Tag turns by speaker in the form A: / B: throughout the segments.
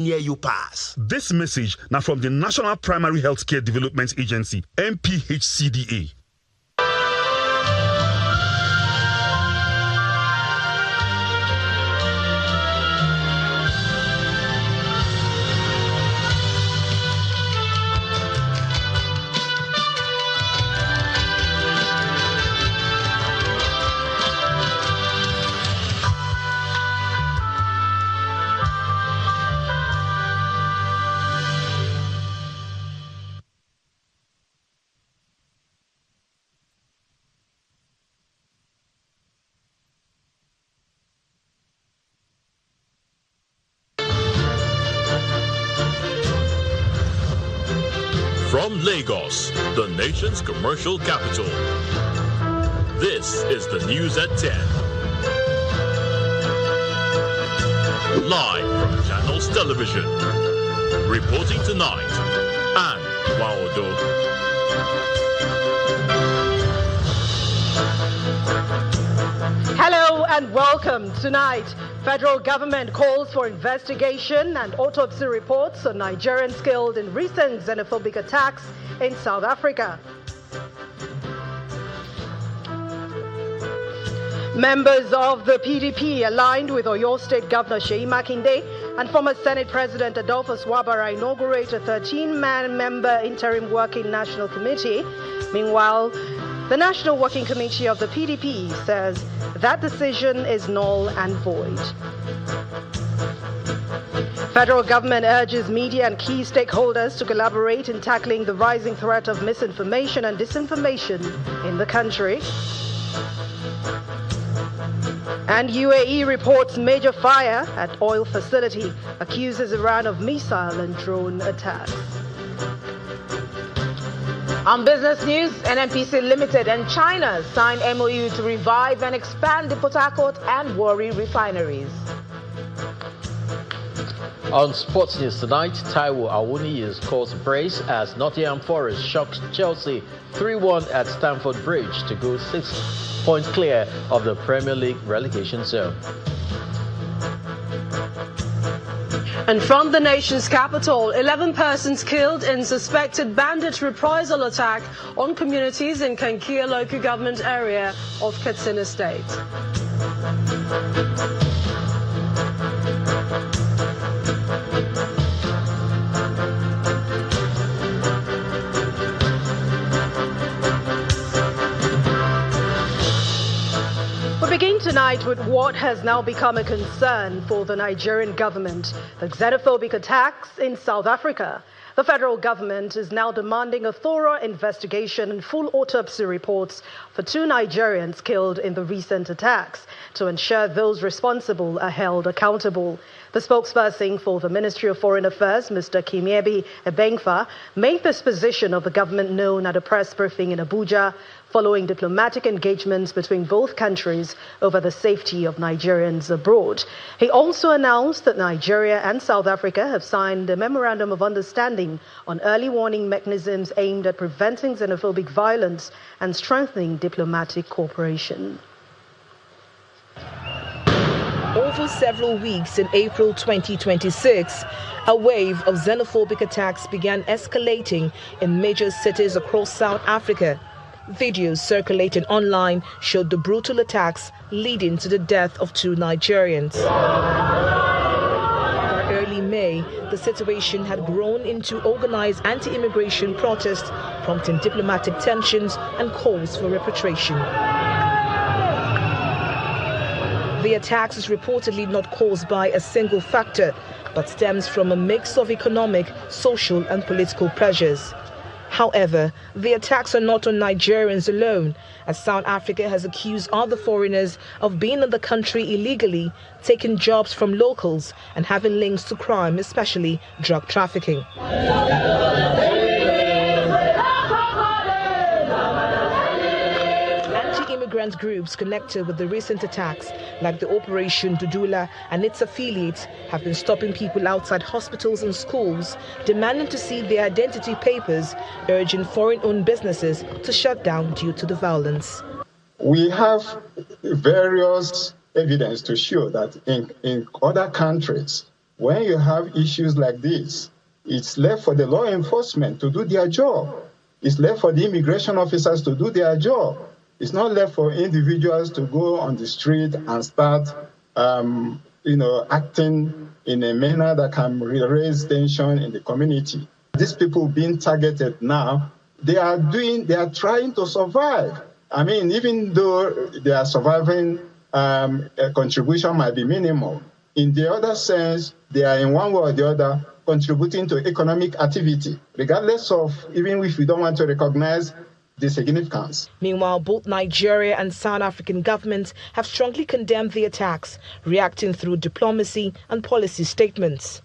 A: near you pass.
B: This message now from the National Primary Healthcare Development Agency, NPHCDA.
C: From Lagos, the nation's commercial capital, this is the news at 10. Live from Channels Television. Reporting tonight, Anne Waodo.
D: Hello and welcome. Tonight, federal government calls for investigation and autopsy reports on Nigerians killed in recent xenophobic attacks in South Africa. Members of the PDP aligned with Oyo State Governor Seyi Makinde and former Senate President Adolphus Wabara inaugurate a 13-member interim working national committee. Meanwhile, the National Working Committee of the PDP says that decision is null and void. Federal government urges media and key stakeholders to collaborate in tackling the rising threat of misinformation and disinformation in the country. And UAE reports major fire at oil facility, accuses Iran of missile and drone attacks. On business news, NNPC Limited and China signed MOU to revive and expand the Port Harcourt and Warri refineries.
E: On sports news tonight, Taiwo Awuni is called to praise as Nottingham Forest shocked Chelsea 3-1 at Stamford Bridge to go 6 points clear of the Premier League relegation zone.
D: And from the nation's capital, 11 persons killed in suspected bandit reprisal attack on communities in Kankia local government area of Katsina State. We begin tonight with what has now become a concern for the Nigerian government, the xenophobic attacks in South Africa. The federal government is now demanding a thorough investigation and full autopsy reports for 2 Nigerians killed in the recent attacks to ensure those responsible are held accountable. The spokesperson for the Ministry of Foreign Affairs, Mr. Kimiebi Ebengfa, made this position of the government known at a press briefing in Abuja following diplomatic engagements between both countries over the safety of Nigerians abroad. He also announced that Nigeria and South Africa have signed a memorandum of understanding on early warning mechanisms aimed at preventing xenophobic violence and strengthening diplomatic cooperation.
F: Over several weeks in April 2026, a wave of xenophobic attacks began escalating in major cities across South Africa. Videos circulating online showed the brutal attacks leading to the death of 2 Nigerians. By early May, the situation had grown into organized anti-immigration protests, prompting diplomatic tensions and calls for repatriation. The attacks is reportedly not caused by a single factor, but stems from a mix of economic, social and political pressures. However, the attacks are not on Nigerians alone, as South Africa has accused other foreigners of being in the country illegally, taking jobs from locals and having links to crime, especially drug trafficking. Anti-immigrant groups connected with the recent attacks, like the Operation Dudula and its affiliates, have been stopping people outside hospitals and schools, demanding to see their identity papers, urging foreign-owned businesses to shut down due to the violence.
G: We have various evidence to show that in other countries,
A: when you have issues like this, it's left for the law enforcement to do their job. It's left for the immigration officers to do their job. It's not left for individuals to go on the street and start, acting in a manner that can raise tension in the community. These people being targeted now, they are trying to survive. I mean, even though they are surviving, a contribution might be minimal. In the other sense, they are in one way or the other contributing to economic activity, regardless of, even if we don't want to recognize the significance.
F: Meanwhile, both Nigeria and South African governments have strongly condemned the attacks, reacting through diplomacy and policy statements.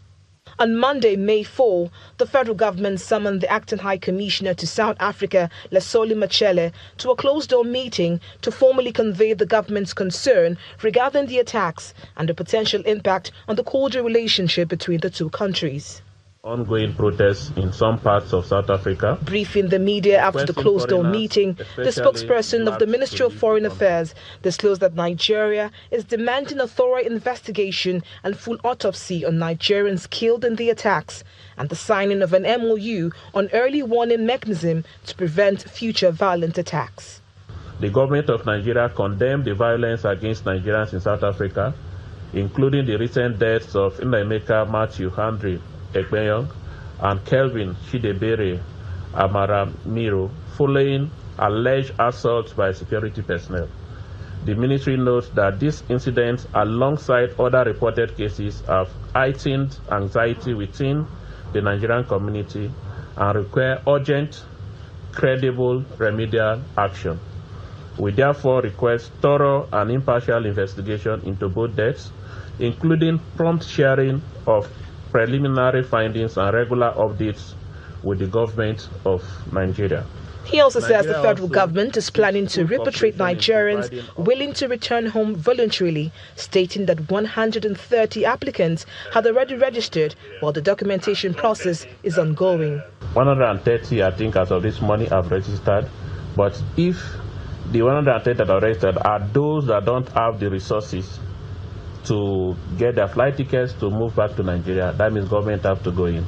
F: On Monday, May 4, the federal government summoned the acting High Commissioner to South Africa, Lesoli Machele, to a closed-door meeting to formally convey the government's concern regarding the attacks and the potential impact on the cordial relationship between the two countries.
G: Ongoing protests in some parts of South Africa.
F: Briefing the media after the closed-door meeting, the spokesperson of the Ministry of Foreign Affairs disclosed that Nigeria is demanding a thorough investigation and full autopsy on Nigerians killed in the attacks and the signing of an MOU on early warning mechanism to prevent future violent attacks.
G: The government of Nigeria condemned the violence against Nigerians in South Africa, including the recent deaths of Nnaemeka Matthew Henry Ekpenyong and Kelvin Chidebere Amaramiro following alleged assaults by security personnel. The ministry notes that these incidents, alongside other reported cases, have heightened anxiety within the Nigerian community and require urgent, credible remedial action. We therefore request thorough and impartial investigation into both deaths, including prompt sharing of preliminary findings and regular updates with the government of Nigeria.
F: He also says the federal government is planning to repatriate Nigerians willing to return home voluntarily, stating that 130 applicants had already registered while the documentation process is ongoing.
G: 130, I think, as of this morning have registered, but if the 130 that are registered are those that don't have the resources to get their flight tickets to move back to Nigeria, that means government have to go in.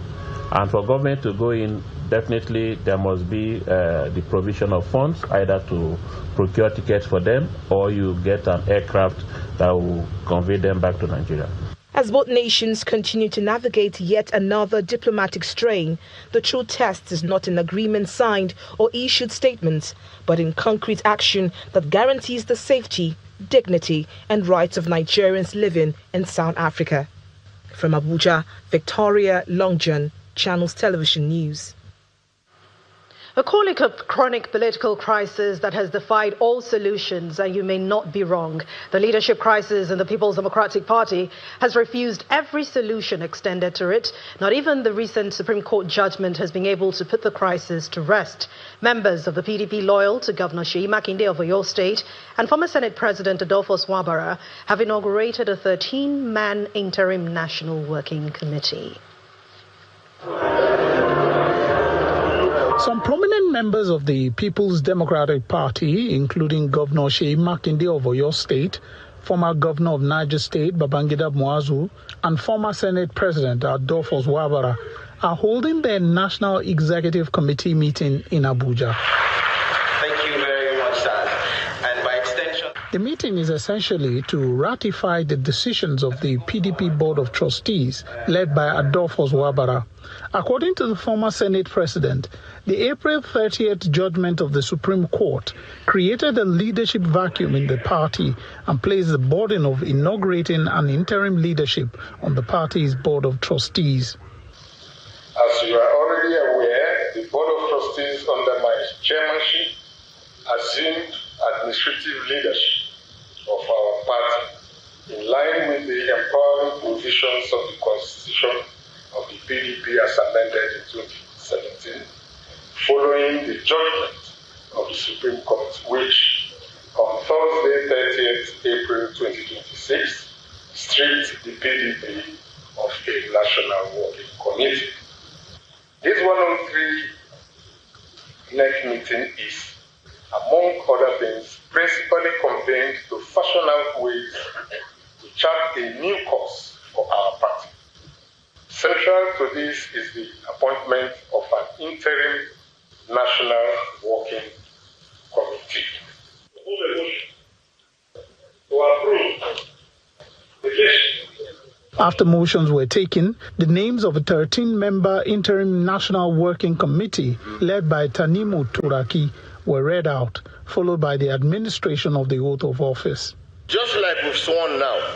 G: And for government to go in, definitely there must be the provision of funds, either to procure tickets for them or you get an aircraft that will convey them back to Nigeria.
F: As both nations continue to navigate yet another diplomatic strain, the true test is not in agreements signed or issued statements, but in concrete action that guarantees the safety, dignity and rights of Nigerians living in South Africa. From Abuja, Victoria Longjohn, Channels Television News.
D: A chronic political crisis that has defied all solutions, and you may not be wrong. The leadership crisis in the People's Democratic Party has refused every solution extended to it. Not even the recent Supreme Court judgment has been able to put the crisis to rest. Members of the PDP loyal to Governor Seyi Makinde of Oyo State and former Senate President Adolfo Swabara have inaugurated a 13-man interim National Working Committee.
H: Some prominent members of the People's Democratic Party, including Governor Seyi Makinde of Oyo State, former Governor of Niger State Babangida Muazu, and former Senate President Adolfo Swabara, are holding their National Executive Committee meeting in Abuja.
I: Thank you very much, sir. And by extension,
H: the meeting is essentially to ratify the decisions of the PDP Board of Trustees, led by Adolfo Swabara. According to the former Senate President, the April 30th judgment of the Supreme Court created a leadership vacuum in the party and placed the burden of inaugurating an interim leadership on the party's Board of Trustees.
J: As you are already aware, the Board of Trustees under my chairmanship assumed administrative leadership of our party in line with the empowering provisions of the Constitution of the PDP as amended in 2017, following the judgment of the Supreme Court, which on Thursday, 30th April 2026, stripped the PDP of a National Working Committee. This 103 next meeting is, among other things, principally convened to fashion out ways to chart a new course for our party. Central to this is the appointment of an interim national working committee. To approve the list.
H: After motions were taken, the names of a 13-member interim national working committee led by Tanimu Turaki were read out, followed by the administration of the oath of office.
K: Just like we've sworn now,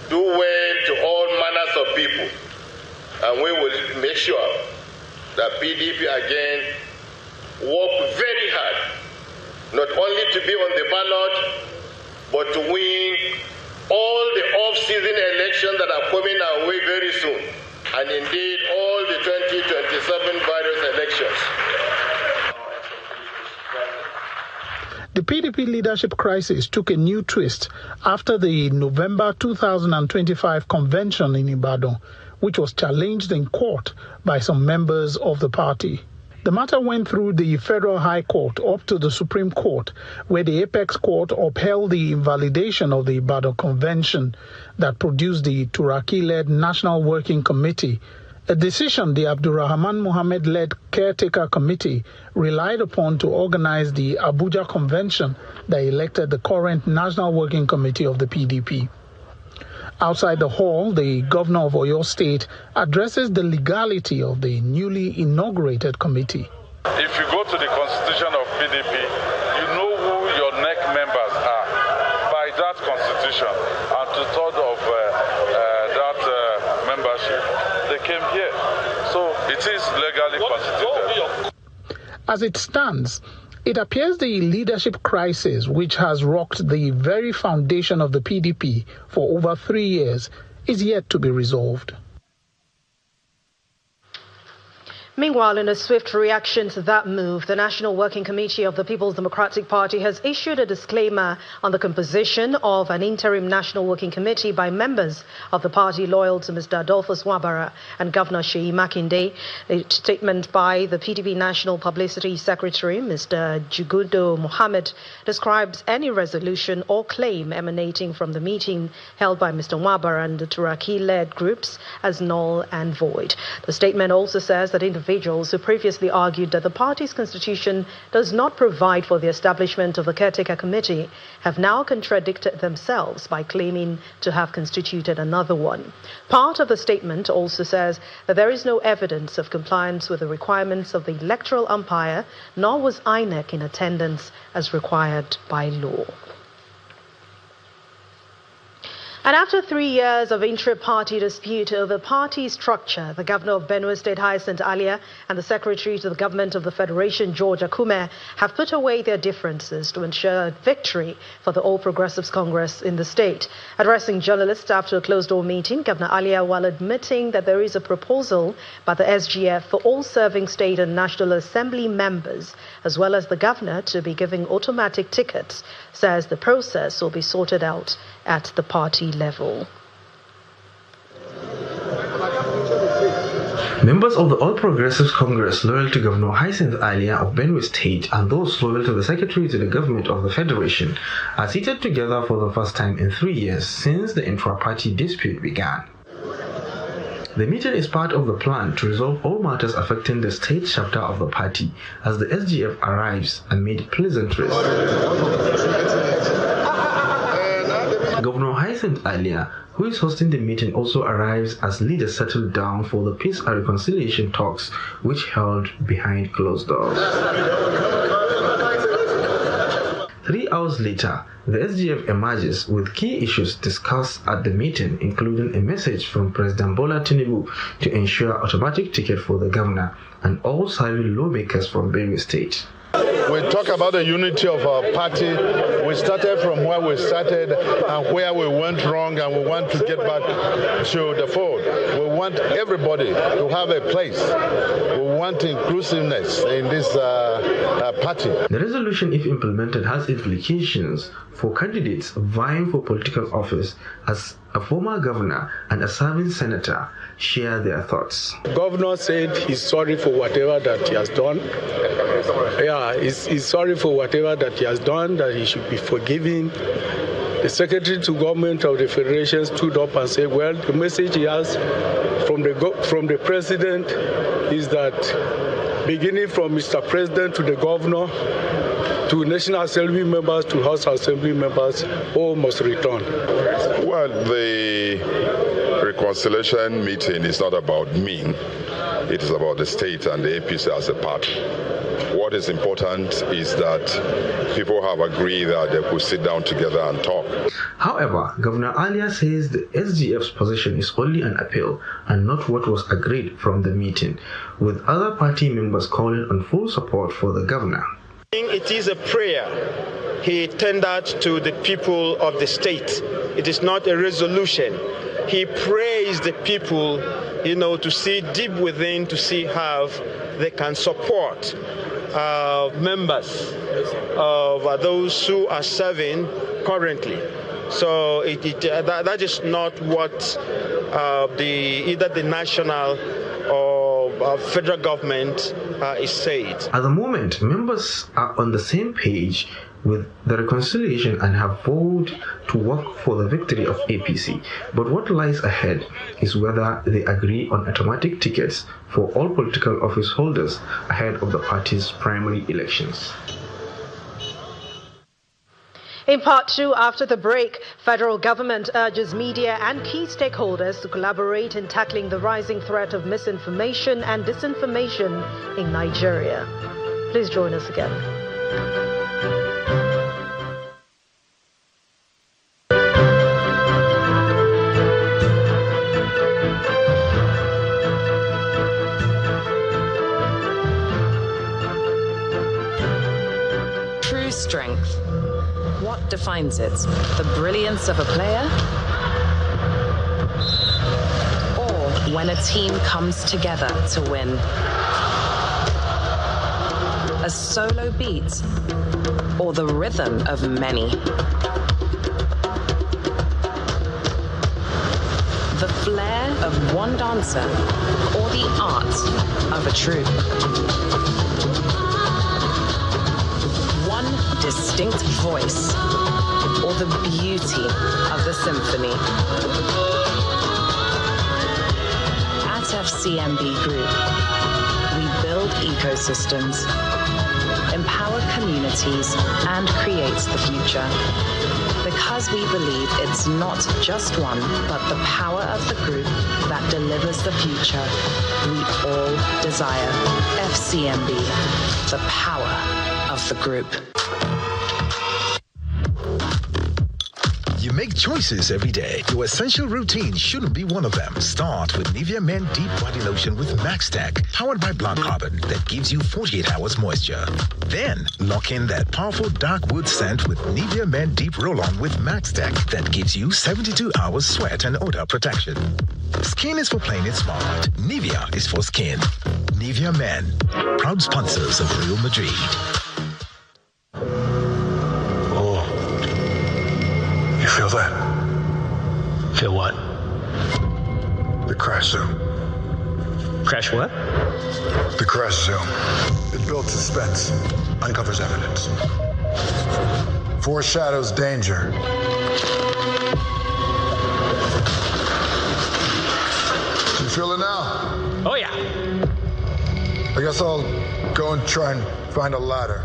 K: do well to all manners of people, and we will make sure that PDP again work very hard, not only to be on the ballot, but to win all the off-season elections that are coming our way very soon, and indeed all the 2027 various elections.
H: The PDP leadership crisis took a new twist after the November 2025 convention in Ibadan, which was challenged in court by some members of the party. The matter went through the Federal High Court up to the Supreme Court, where the Apex Court upheld the invalidation of the Ibadan Convention that produced the Turaki-led National Working Committee, a decision the Abdurrahman Mohammed-led Caretaker Committee relied upon to organize the Abuja Convention that elected the current National Working Committee of the PDP. Outside the hall, the governor of Oyo State addresses the legality of the newly inaugurated committee.
L: If you go to the constitution of PDP, you know who your NEC members are by that constitution. And to third of that membership, they came here. So it is legally constituted.
H: As it stands, it appears the leadership crisis, which has rocked the very foundation of the PDP for over 3 years, is yet to be resolved.
D: Meanwhile, in a swift reaction to that move, the National Working Committee of the People's Democratic Party has issued a disclaimer on the composition of an interim National Working Committee by members of the party loyal to Mr. Adolphus Wabara and Governor Seyi Makinde. A statement by the PDP National Publicity Secretary, Mr. Jugudo Mohammed, describes any resolution or claim emanating from the meeting held by Mr. Wabara and the Turaki-led groups as null and void. The statement also says that individuals who previously argued that the party's constitution does not provide for the establishment of a caretaker committee have now contradicted themselves by claiming to have constituted another one. Part of the statement also says that there is no evidence of compliance with the requirements of the electoral umpire, nor was INEC in attendance as required by law. And after 3 years of intra-party dispute over party structure, the governor of Benue State, Hyacinth Alia, and the secretary to the government of the Federation, George Akume, have put away their differences to ensure victory for the All Progressives Congress in the state. Addressing journalists after a closed-door meeting, Governor Alia, while admitting that there is a proposal by the SGF for all serving state and National Assembly members, as well as the governor, to be giving automatic tickets, says the process will be sorted out at the party level.
M: Members of the All Progressives Congress loyal to Governor Hyacinth Alia of Benue State and those loyal to the Secretary to the Government of the Federation are seated together for the first time in 3 years since the intra-party dispute began. The meeting is part of the plan to resolve all matters affecting the state chapter of the party as the SGF arrives amid pleasantries. Governor Hyacinth Alia, who is hosting the meeting, also arrives as leaders settle down for the peace and reconciliation talks which held behind closed doors. 3 hours later, the SGF emerges with key issues discussed at the meeting, including a message from President Bola Tinubu to ensure automatic ticket for the governor and all serving lawmakers from Benue State.
N: We talk about the unity of our party. We started from where we started and where we went wrong, and we want to get back to the fold. We want everybody to have a place. We want inclusiveness in this party.
M: The resolution, if implemented, has implications for candidates vying for political office, as a former governor and a serving senator share their thoughts.
O: Governor said he's sorry for whatever that he has done. Yeah, he's sorry for whatever that he has done, that he should be forgiven. The Secretary to Government of the Federation stood up and said, well, the message he has from the President is that beginning from Mr. President to the Governor, to National Assembly members, to House Assembly members, all must return.
P: Well, the reconciliation meeting is not about me. It is about the state and the APC as a party. What is important is that people have agreed that they could sit down together and talk.
M: However, Governor Alia says the SGF's position is only an appeal and not what was agreed from the meeting, with other party members calling on full support for the governor.
Q: It is a prayer he tendered to the people of the state. It is not a resolution. He prays the people, to see deep within, to see how they can support members of those who are serving currently. So that is not what either the national or federal government is saying.
M: At the moment, members are on the same page with the reconciliation and have vowed to work for the victory of APC. But what lies ahead is whether they agree on automatic tickets for all political office holders ahead of the party's primary elections.
D: In part two, after the break, federal government urges media and key stakeholders to collaborate in tackling the rising threat of misinformation and disinformation in Nigeria. Please join us again.
R: True strength. What defines it? The brilliance of a player? Or when a team comes together to win? A solo beat? Or the rhythm of many? The flair of one dancer? Or the art of a troupe? One distinct voice, or the beauty of the symphony. At FCMB Group, we build ecosystems, empower communities, and create the future. Because we believe it's not just one, but the power of the group that delivers the future we all desire. FCMB, the power of the group.
S: You make choices every day. Your essential routine shouldn't be one of them. Start with Nivea Men Deep Body Lotion with Max Tech, powered by Black Carbon, that gives you 48 hours moisture. Then, lock in that powerful dark wood scent with Nivea Men Deep Roll-On with Max Tech that gives you 72 hours sweat and odor protection. Skin is for playing it smart. Nivea is for skin. Nivea Men, proud sponsors of Real Madrid.
T: You feel that?
U: Feel what?
T: The crash zone.
U: Crash what?
T: The crash zone. It builds suspense, uncovers evidence, foreshadows danger. You feel it now?
U: Oh yeah.
T: I guess I'll go and try and find a ladder.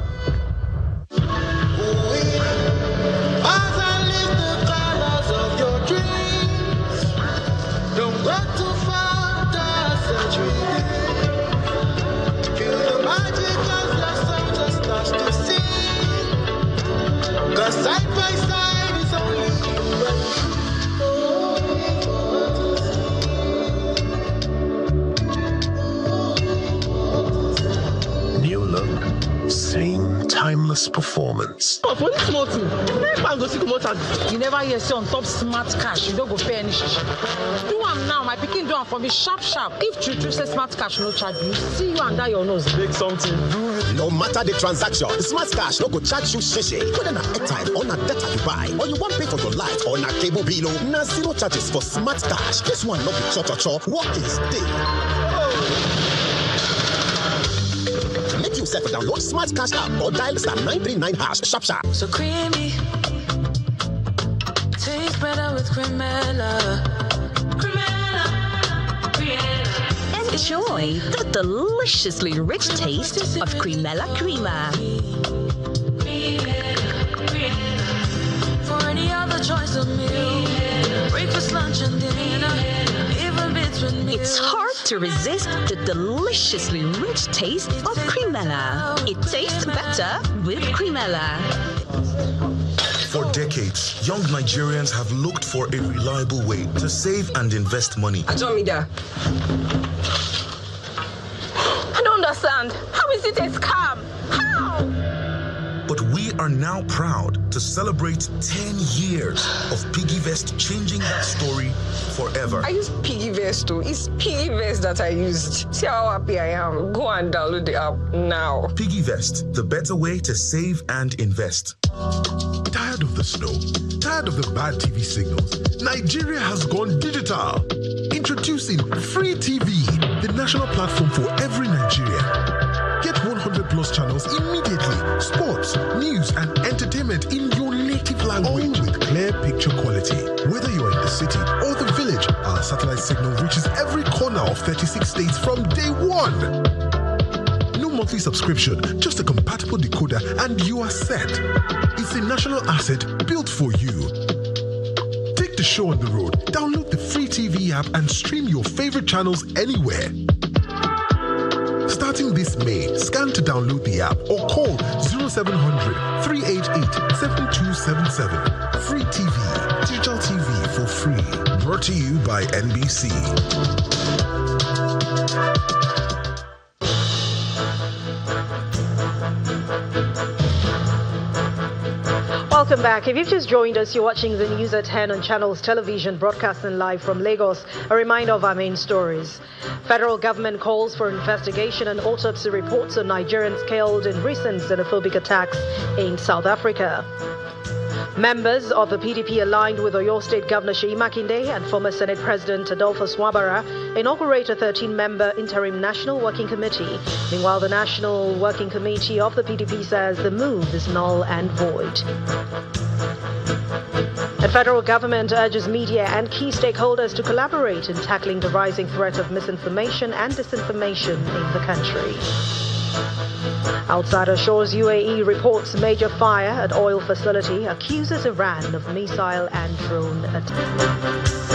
V: Side by side is only
W: new look, same timeless performance.
X: Oh, for this motor, you never hear say on top smart cash, you don't go pay any shishi. Do am now, my pikin do am for me sharp. If true say smart cash no charge you, see you under your nose.
W: Make something do it.
Y: No matter the transaction, smart cash no go charge you shishi. Whether na airtime or na data you buy, or you want pay for your light or na cable bill, na zero charges for smart cash. This one no be cho. Work is day. Make yourself download Smart Cash app or dial *939# sharp.
R: So creamy,
A: spread with cremella.
B: Enjoy the deliciously rich taste of Cremella Crema.
A: For any other choice of meal, breakfast, lunch, and dinner, even between meals.
B: It's hard to resist the deliciously rich taste of Cremella. It tastes better with Cremella.
C: For decades, young Nigerians have looked for a reliable way to save and invest money.
X: Ajomida, I don't understand. How is it a scam? How?
C: But we are now proud to celebrate 10 years of PiggyVest changing that story forever.
X: I use PiggyVest too. It's PiggyVest that I used. See how happy I am. Go and download the app now.
C: PiggyVest, the better way to save and invest.
W: Tired of the snow? Tired of the bad TV signals? Nigeria has gone digital. Introducing Free TV, the national platform for every Nigerian. Get 100 plus channels immediately. Sports, news, and entertainment in your native language with clear picture quality. Whether you're in the city or the village, our satellite signal reaches every corner of 36 states from day one. No monthly subscription, just a compatible decoder, and you are set. It's a national asset built for you. Take the show on the road, download the Free TV app, and stream your favorite channels anywhere. Starting this May, scan to download the app or call 0700 388 7277. Free TV, digital TV for free. Brought to you by NBC.
D: Welcome back. If you've just joined us, you're watching the news at 10 on Channels Television, broadcasting live from Lagos. A reminder of our main stories. Federal government calls for investigation and autopsy reports on Nigerians killed in recent xenophobic attacks in South Africa. Members of the PDP aligned with Oyo State Governor Seyi Makinde and former Senate President Adolfo Swabara inaugurate a 13-member interim National Working Committee. Meanwhile, the National Working Committee of the PDP says the move is null and void. The federal government urges media and key stakeholders to collaborate in tackling the rising threat of misinformation and disinformation in the country. Outside our shores, UAE reports major fire at oil facility, accuses Iran of missile and drone attacks.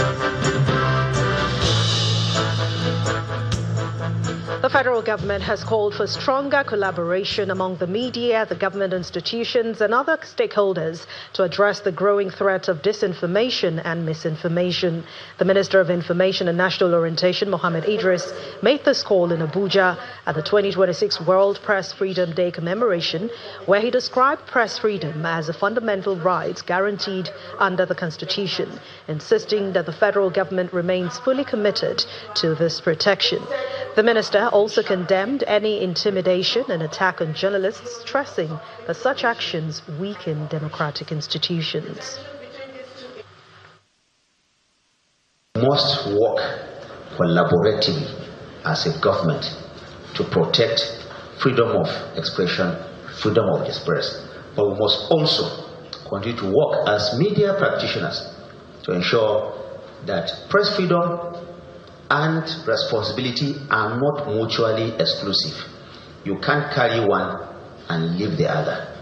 D: The federal government has called for stronger collaboration among the media, the government institutions, and other stakeholders to address the growing threat of disinformation and misinformation. The Minister of Information and National Orientation, Mohammed Idris, made this call in Abuja at the 2026 World Press Freedom Day commemoration, where he described press freedom as a fundamental right guaranteed under the Constitution, insisting that the federal government remains fully committed to this protection. The minister also condemned any intimidation and attack on journalists, stressing that such actions weaken democratic institutions.
E: We must work collaboratively as a government to protect freedom of expression, freedom of express. But we must also continue to work as media practitioners to ensure that press freedom and responsibility are not mutually exclusive. You can't carry one and leave the other.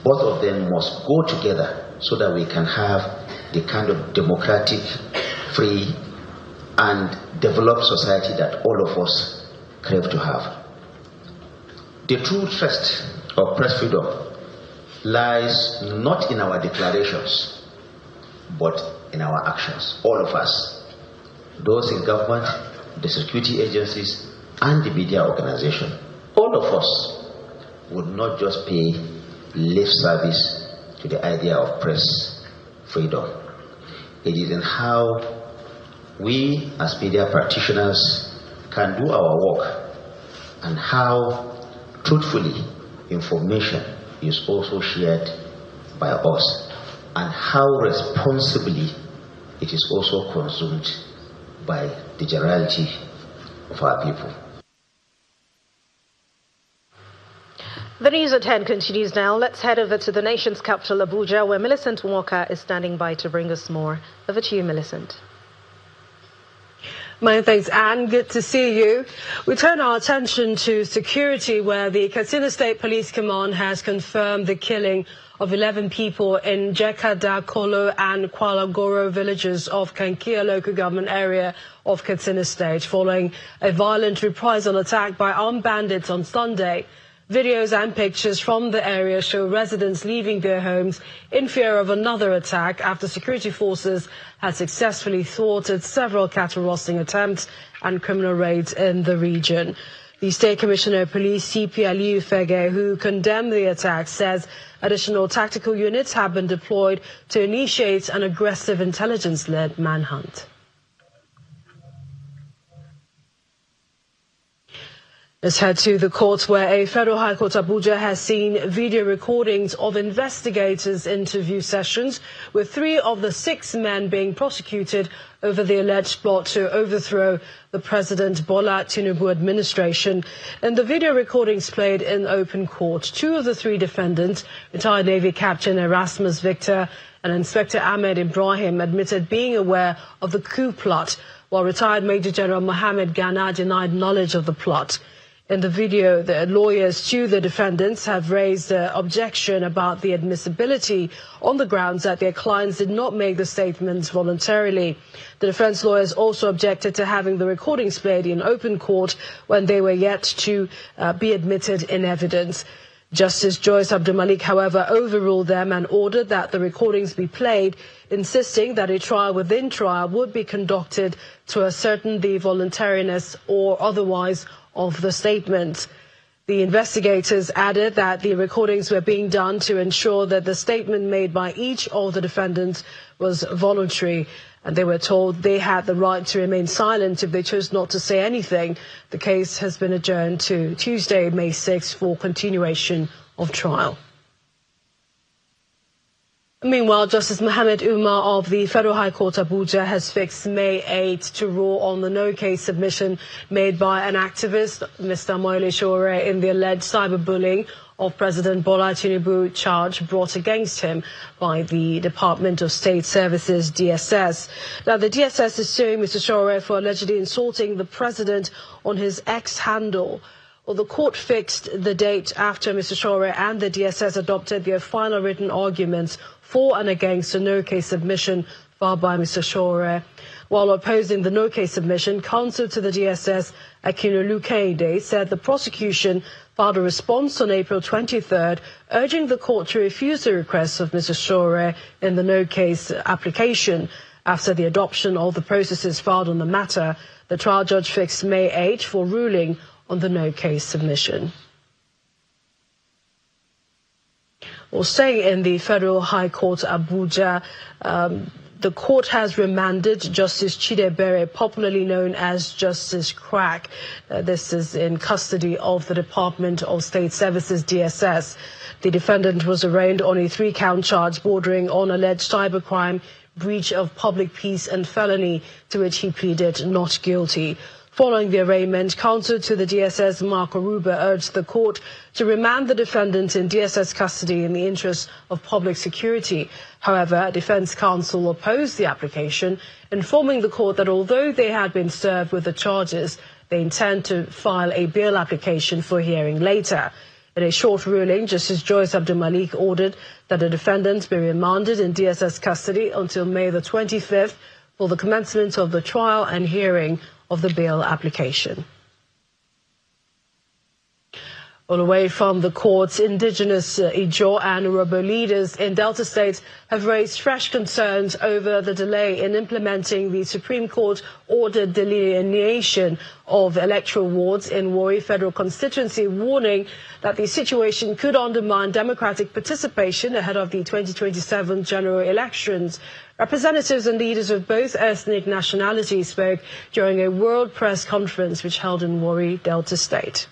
E: Both of them must go together so that we can have the kind of democratic, free, and developed society that all of us crave to have. The true test of press freedom lies not in our declarations, but in our actions. All of us. Those in government, the security agencies, and the media organization. All of us would not just pay lip service to the idea of press freedom. It is in how we as media practitioners can do our work and how truthfully information is also shared by us and how responsibly it is also consumed by the generality of our people.
D: The news at 10 continues now. Let's head over to the nation's capital, Abuja, where Millicent Walker is standing by to bring us more. Over to you, Millicent.
F: Many thanks, Anne. Good to see you. We turn our attention to security, where the Katsina State Police Command has confirmed the killing of 11 people in Jekada, Kolo and Kwalagoro villages of Kankia local government area of Katsina State, following a violent reprisal attack by armed bandits on Sunday. Videos and pictures from the area show residents leaving their homes in fear of another attack after security forces had successfully thwarted several cattle rustling attempts and criminal raids in the region. The State Commissioner of Police, CP Aliyu Fege, who condemned the attack, says additional tactical units have been deployed to initiate an aggressive intelligence-led manhunt. Let's head to the court, where a Federal High Court Abuja has seen video recordings of investigators' interview sessions with 3 of the 6 men being prosecuted over the alleged plot to overthrow the President Bola Tinubu administration. In the video recordings played in open court, 2 of the 3 defendants, retired Navy Captain Erasmus Victor and Inspector Ahmed Ibrahim, admitted being aware of the coup plot, while retired Major General Mohammed Ghana denied knowledge of the plot. In the video, the lawyers to the defendants have raised objection about the admissibility on the grounds that their clients did not make the statements voluntarily. The defense lawyers also objected to having the recordings played in open court when they were yet to be admitted in evidence. Justice Joyce Abdulmalik, however, overruled them and ordered that the recordings be played, insisting that a trial within trial would be conducted to ascertain the voluntariness or otherwise of the statement. The investigators added that the recordings were being done to ensure that the statement made by each of the defendants was voluntary, and they were told they had the right to remain silent if they chose not to say anything. The case has been adjourned to Tuesday, May 6, for continuation of trial. Meanwhile, Justice Mohammed Umar of the Federal High Court Abuja has fixed May 8 to rule on the no-case submission made by an activist, Mr. Moile Shore, in the alleged cyberbullying of President Bola Tinubu charge brought against him by the Department of State Services, DSS. Now, the DSS is suing Mr. Shore for allegedly insulting the president on his X handle. Well, the court fixed the date after Mr. Shore and the DSS adopted their final written arguments for and against a no-case submission filed by Mr. Shore. While opposing the no-case submission, counsel to the DSS, Akinolu Kehinde, said the prosecution filed a response on April 23rd, urging the court to refuse the request of Mr. Shore in the no-case application. After the adoption of the processes filed on the matter, the trial judge fixed May 8 for ruling on the no-case submission. Well, staying in the Federal High Court Abuja, the court has remanded Justice Chidebere, popularly known as Justice Crack. This is in custody of the Department of State Services, DSS. The defendant was arraigned on a 3-count charge bordering on alleged cybercrime, breach of public peace and felony, to which he pleaded not guilty. Following the arraignment, counsel to the DSS, Mark Oruba, urged the court to remand the defendant in DSS custody in the interest of public security. However, defense counsel opposed the application, informing the court that although they had been served with the charges, they intend to file a bail application for hearing later. In a short ruling, Justice Joyce Abdulmalik ordered that the defendant be remanded in DSS custody until May the 25th for the commencement of the trial and hearing of the bail application. All away from the courts, indigenous Ijaw and Urhobo leaders in Delta State have raised fresh concerns over the delay in implementing the Supreme Court ordered delineation of electoral wards in Warri Federal Constituency, warning that the situation could undermine democratic participation ahead of the 2027 general elections. Representatives and leaders of both ethnic nationalities spoke during a world press conference which held in Warri, Delta State.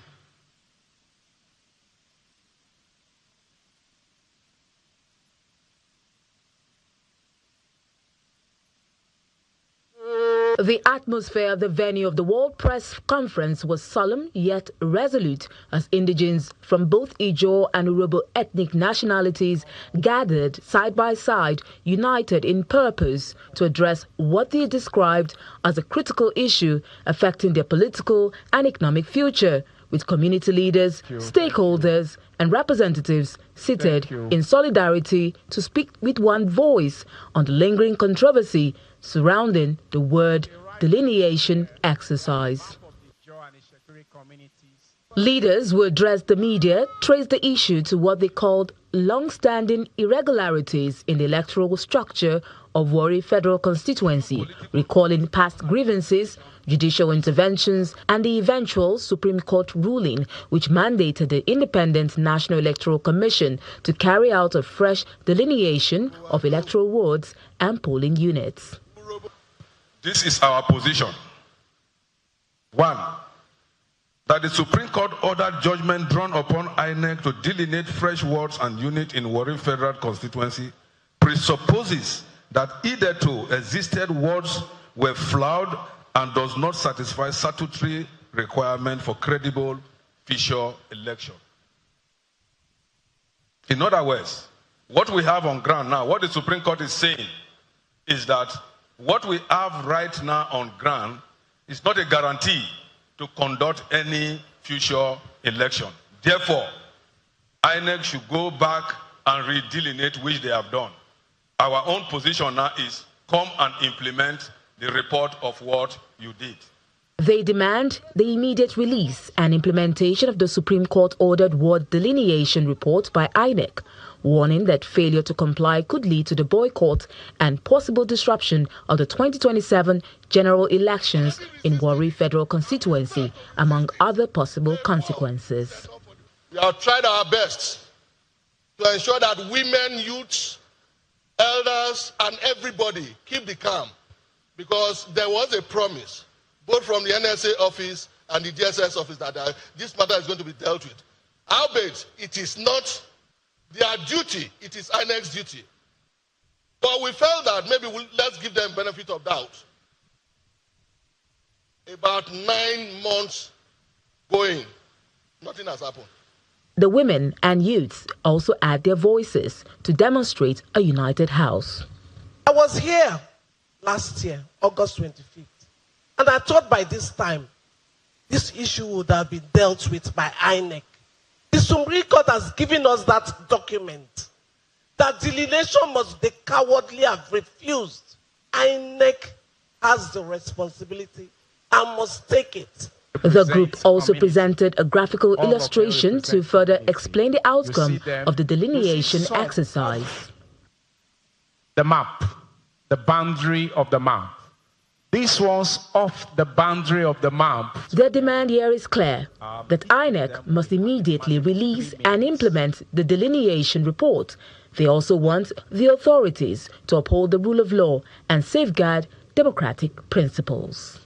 G: The atmosphere at the venue of the World Press Conference was solemn yet resolute as indigents from both Ijaw and Urhobo ethnic nationalities gathered side by side, united in purpose to address what they described as a critical issue affecting their political and economic future, with community leaders, stakeholders and representatives seated in solidarity to speak with one voice on the lingering controversy surrounding the word delineation exercise. Leaders who addressed the media traced the issue to what they called long-standing irregularities in the electoral structure of Warri Federal Constituency, recalling past grievances, judicial interventions and the eventual Supreme Court ruling which mandated the Independent National Electoral Commission to carry out a fresh delineation of electoral wards and polling units.
I: This is our position. 1. That the Supreme Court ordered judgment drawn upon INEC to delineate fresh wards and units in Warri Federal Constituency presupposes that hitherto existed wards were flawed and does not satisfy statutory requirement for credible future election. In other words, what we have on ground now, what the Supreme Court is saying is that what we have right now on ground is not a guarantee to conduct any future election. Therefore, INEC should go back and redelineate, which they have done. Our own position now is come and implement the report of what you did.
G: They demand the immediate release and implementation of the Supreme Court ordered ward delineation report by INEC, warning that failure to comply could lead to the boycott and possible disruption of the 2027 general elections in Warri Federal Constituency, among other possible consequences.
J: We have tried our best to ensure that women, youths, elders, and everybody keep the calm, because there was a promise, both from the NSA office and the DSS office, that this matter is going to be dealt with. Albeit, it is not their duty, it is INEC's duty. But we felt that maybe let's give them benefit of doubt. About 9 months going, nothing has happened.
G: The women and youths also add their voices to demonstrate a united house.
K: I was here last year, August 25th, and I thought by this time, this issue would have been dealt with by INEC. The Supreme Court has given us that document. That delineation must be cowardly have refused. INEC has the responsibility and must take it.
G: The group also presented a graphical illustration to further explain the outcome of the delineation exercise.
L: The map, the boundary of the map. This was off the boundary of the map.
G: Their demand here is clear, that INEC must immediately release and implement the delineation report. They also want the authorities to uphold the rule of law and safeguard democratic principles.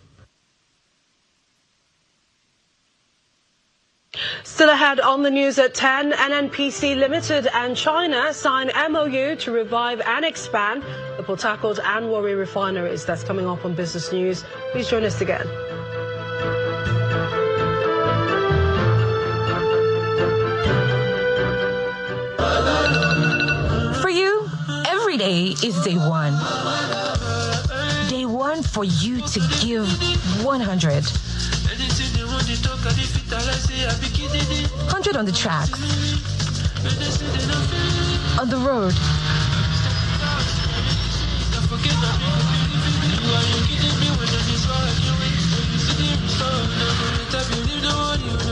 F: Still ahead on the news at 10, NNPC Limited and China sign MOU to revive and expand the Port Harcourt and Warri refineries. That's coming up on Business News. Please join us again.
Z: For you, every day is day one. Day one for you to give 100. 100 on the tracks, on the road,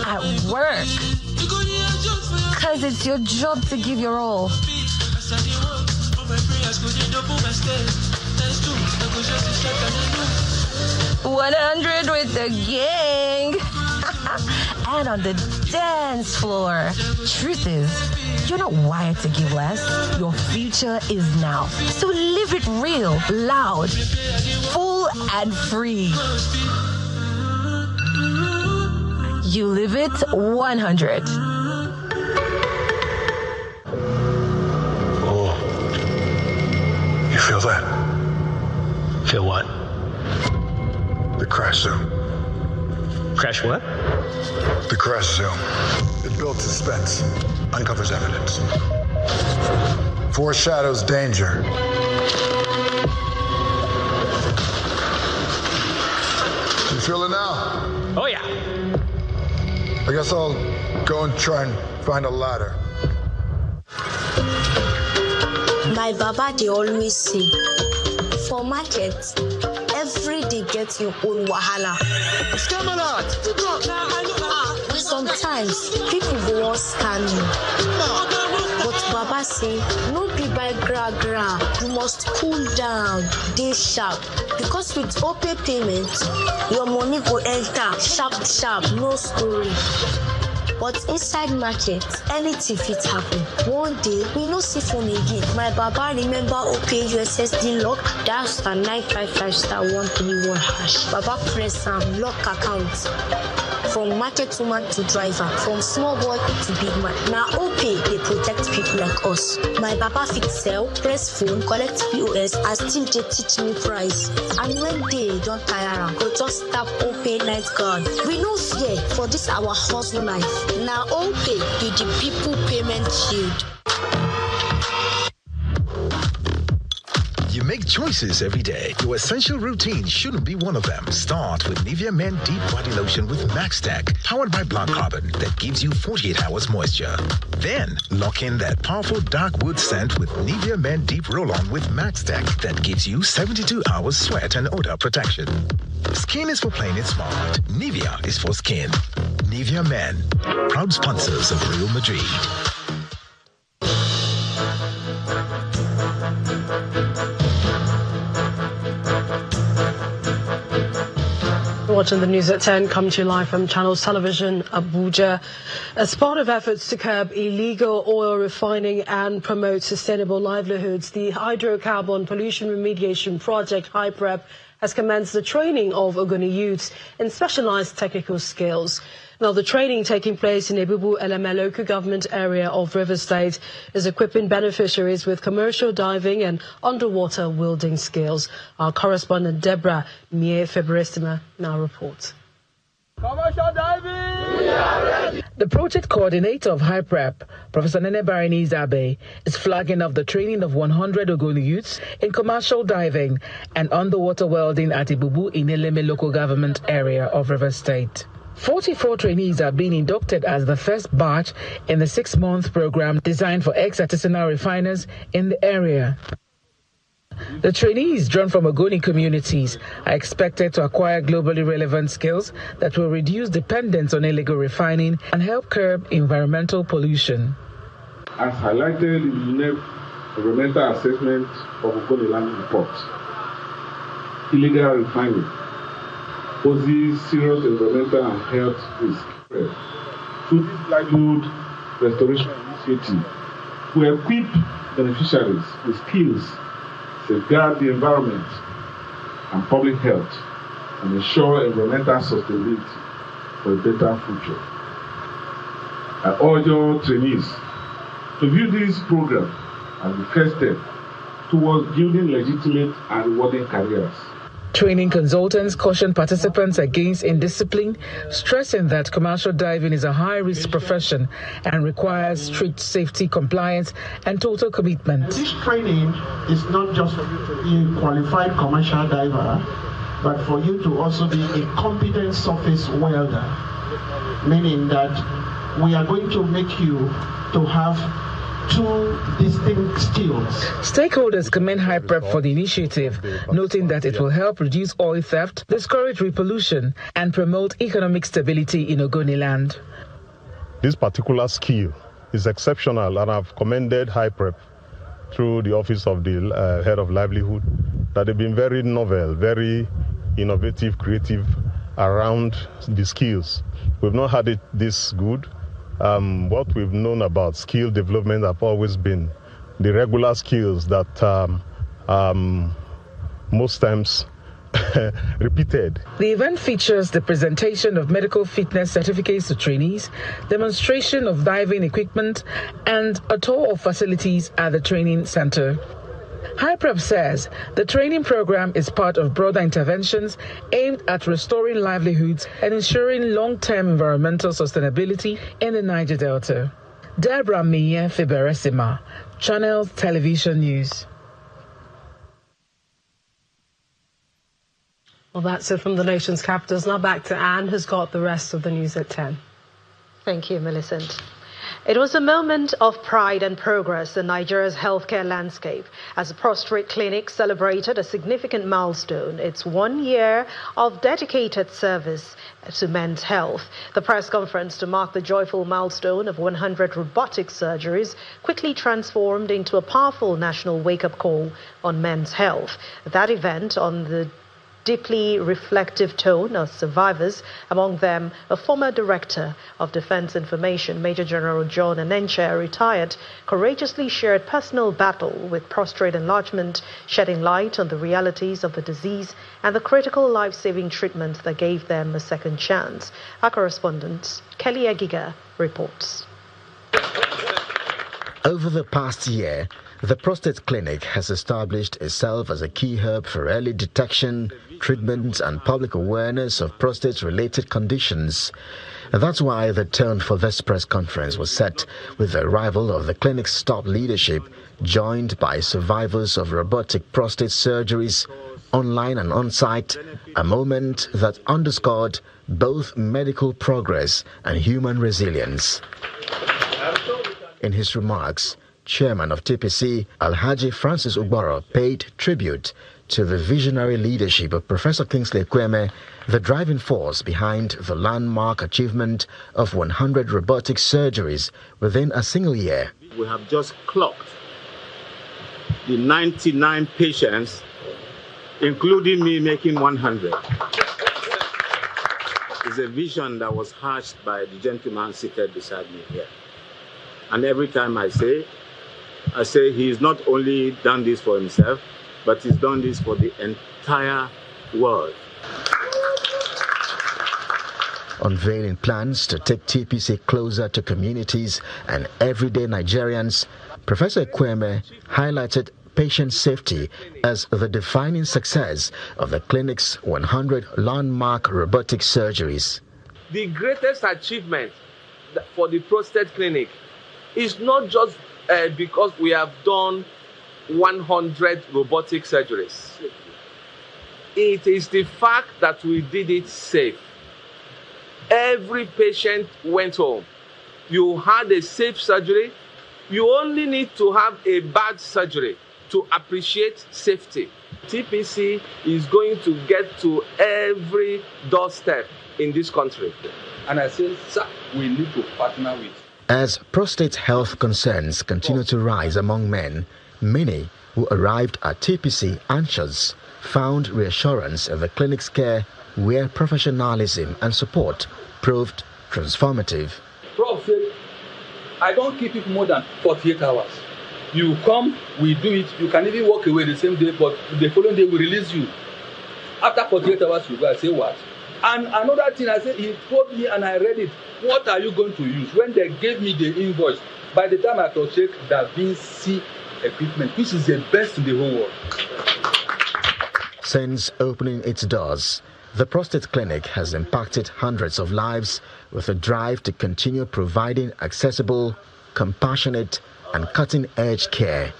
Z: at work, cause it's your job to give your all. 100 with the gang. And on the dance floor. Truth is, you're not wired to give less. Your future is now. So live it real, loud, full and free. You live it 100.
T: Oh. You feel that?
U: Feel what?
T: crash zone.
U: Crash what?
T: The crash zone. It builds suspense, uncovers evidence, foreshadows danger. You feel it now?
U: Oh, yeah.
T: I guess I'll go and try and find a ladder.
H: My baba, they always say, for market, every day get your own wahala. Sometimes people go on scam you. But Baba say, no be by gra. You must cool down, dey sharp. Because with OPay payment, your money go enter sharp, no story. But inside market, anything fit happen. One day, we no see phone again. My baba remember OPay USSD lock, dial *955*131#. Baba press am, lock account. From market woman to driver, from small boy to big man. Now OPay, they protect people like us. My baba fit sell, press phone, collect POS, and still they teach me price. And when they don't tire am, go just tap OPay night guard. We no fear for this our hustle life. Now OPay be the people payment shield.
S: You make choices every day. Your essential routine shouldn't be one of them. Start with Nivea Men Deep Body Lotion with Max Tech, powered by Black Carbon, that gives you 48 hours moisture. Then, lock in that powerful dark wood scent with Nivea Men Deep Roll-On with Max Tech that gives you 72 hours sweat and odor protection. Skin is for playing it smart. Nivea is for skin. Nivea Men, proud sponsors of Real Madrid.
F: Watching the news at 10, come to you live from Channels Television, Abuja. As part of efforts to curb illegal oil refining and promote sustainable livelihoods, the Hydrocarbon Pollution Remediation Project, HYPREP, has commenced the training of Ogoni youths in specialized technical skills. Now, the training taking place in Ebubu Eleme local government area of River State is equipping beneficiaries with commercial diving and underwater wielding skills. Our correspondent Deborah Mie Febrestima now reports.
M: Commercial diving!
N: The project coordinator of HYPREP, Professor Nene Bariniz Abe, is flagging off the training of 100 Ogoni youths in commercial diving and underwater welding at Ebubu in Eleme local government area of River State. 44 trainees are being inducted as the first batch in the 6-month program designed for ex-artisanal refiners in the area. The trainees, drawn from Ogoni communities, are expected to acquire globally relevant skills that will reduce dependence on illegal refining and help curb environmental pollution.
O: As highlighted in the environmental assessment of Ogoni land report, illegal refining poses serious environmental and health risk. Through this livelihood restoration initiative, we equip beneficiaries with skills, safeguard the environment and public health, and ensure environmental sustainability for a better future. I urge all trainees to view this program as the first step towards building legitimate and rewarding careers.
N: Training consultants caution participants against indiscipline, stressing that commercial diving is a high-risk profession and requires strict safety compliance and total commitment.
P: This training is not just for you to be a qualified commercial diver, but for you to also be a competent surface welder, meaning that we are going to make you to have two distinct skills.
N: Stakeholders commend HYPREP for the initiative, noting that it will help reduce oil theft, discourage repollution, and promote economic stability in Ogoni land.
Q: This particular skill is exceptional, and I've commended HYPREP through the Office of the Head of Livelihood that they've been very novel, very innovative, creative around the skills. We've not had it this good. What we've known about skill development have always been the regular skills that most times repeated.
N: The event features the presentation of medical fitness certificates to trainees, demonstration of diving equipment, and a tour of facilities at the training center. HYPREP says the training program is part of broader interventions aimed at restoring livelihoods and ensuring long-term environmental sustainability in the Niger Delta. Deborah Mie Fiberesima, Channel Television News.
F: Well, that's it from the nation's capitals. Now back to Anne, who's got the rest of the news at 10.
D: Thank you, Millicent. It was a moment of pride and progress in Nigeria's healthcare landscape as the Prostrate Clinic celebrated a significant milestone, its 1 year of dedicated service to men's health. The press conference to mark the joyful milestone of 100 robotic surgeries quickly transformed into a powerful national wake-up call on men's health. That event, on the deeply reflective tone of survivors, among them a former director of Defense Information, Major General John Anenche, retired, courageously shared personal battle with prostate enlargement, shedding light on the realities of the disease and the critical life-saving treatment that gave them a second chance. Our correspondent, Kelly Agiga, reports.
A: Over the past year, the Prostate Clinic has established itself as a key hub for early detection, treatment and public awareness of prostate-related conditions. And that's why the tone for this press conference was set with the arrival of the clinic's top leadership, joined by survivors of robotic prostate surgeries, online and on-site, a moment that underscored both medical progress and human resilience. In his remarks, Chairman of TPC, Alhaji Francis Ugboro, paid tribute to the visionary leadership of Professor Kingsley Ekweme, the driving force behind the landmark achievement of 100 robotic surgeries within a single year.
B: We have just clocked the 99 patients, including me making 100. It's a vision that was hatched by the gentleman seated beside me here. And every time I say he's not only done this for himself, but he's done this for the entire world.
A: Unveiling plans to take TPC closer to communities and everyday Nigerians, Professor Ekweme highlighted patient safety as the defining success of the clinic's 100 landmark robotic surgeries.
R: The greatest achievement for the prostate clinic is not just because we have done 100 robotic surgeries. It is the fact that we did it safe. Every patient went home. You had a safe surgery. You only need to have a bad surgery to appreciate safety. TPC is going to get to every doorstep in this country. And I say, sir, we need to partner with.
A: As prostate health concerns continue to rise among men, many who arrived at TPC anxious found reassurance in the clinic's care, where professionalism and support proved transformative.
V: Prof said, I don't keep it more than 48 hours. You come, we do it. You can even walk away the same day, but the following day we release you. After 48 hours, you go and say what? And another thing I said, he told me and I read it. What are you going to use? When they gave me the invoice, by the time I could check Da Vinci equipment, which is the best in the whole world.
A: Since opening its doors, the Prostate Clinic has impacted hundreds of lives with a drive to continue providing accessible, compassionate and cutting-edge care.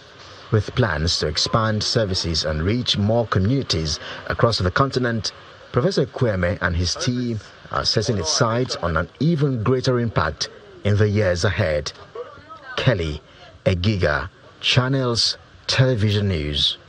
A: With plans to expand services and reach more communities across the continent, Professor Ekweme and his team are setting its sights on an even greater impact in the years ahead. Kelly Agiga, Channels Television News.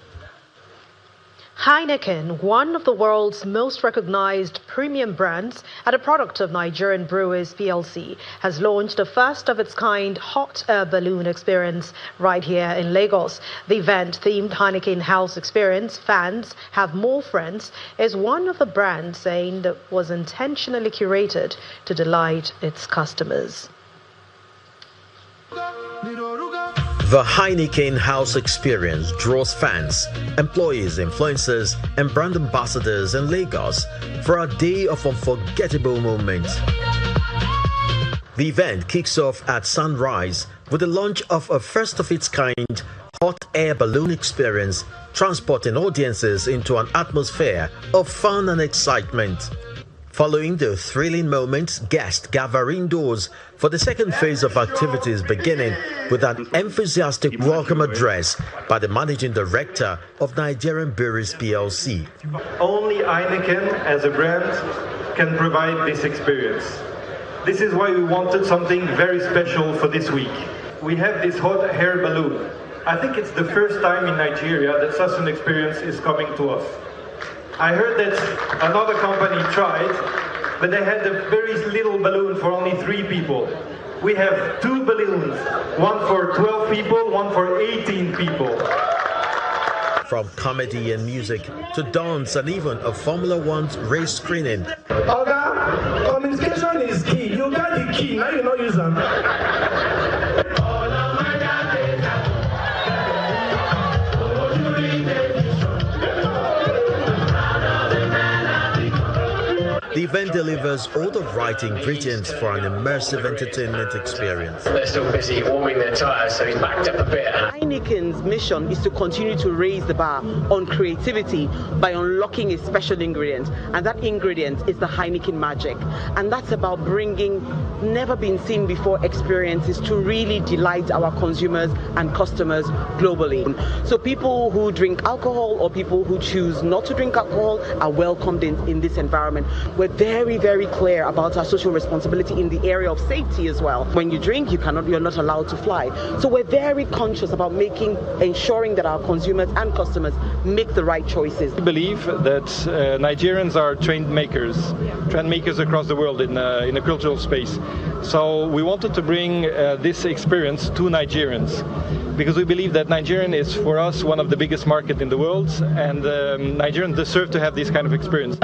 D: Heineken, one of the world's most recognized premium brands and a product of Nigerian Brewers PLC, has launched the first of its kind hot air balloon experience right here in Lagos. The event-themed Heineken House Experience, Fans Have More Friends, is one of the brands saying that was intentionally curated to delight its customers.
X: The Heineken House Experience draws fans, employees, influencers, and brand ambassadors in Lagos for a day of unforgettable moments. The event kicks off at sunrise with the launch of a first-of-its-kind hot air balloon experience, transporting audiences into an atmosphere of fun and excitement. Following the thrilling moments, guests gather indoors for the second phase of activities, beginning with an enthusiastic welcome address by the managing director of Nigerian Breweries PLC.
C: Only Heineken as a brand can provide this experience. This is why we wanted something very special for this week. We have this hot air balloon. I think it's the first time in Nigeria that such an experience is coming to us. I heard that another company tried, but they had a very little balloon for only 3 people. We have 2 balloons, one for 12 people, one for 18 people.
X: From comedy and music to dance and even a Formula 1 race screening.
M: Oga, communication is key. You got the key, now you don't use them.
X: The event delivers all the right ingredients for an immersive entertainment experience.
E: They're still busy warming their tyres, so he's backed up a bit.
I: Heineken's mission is to continue to raise the bar on creativity by unlocking a special ingredient, and that ingredient is the Heineken magic. And that's about bringing never been seen before experiences to really delight our consumers and customers globally. So people who drink alcohol or people who choose not to drink alcohol are welcomed in this environment. We're very, very clear about our social responsibility in the area of safety as well. When you drink, you're not allowed to fly. So we're very conscious about ensuring that our consumers and customers make the right choices.
C: We believe that Nigerians are trend makers across the world in a cultural space. So we wanted to bring this experience to Nigerians, because we believe that Nigerian is for us one of the biggest markets in the world, and Nigerians deserve to have this kind of experience.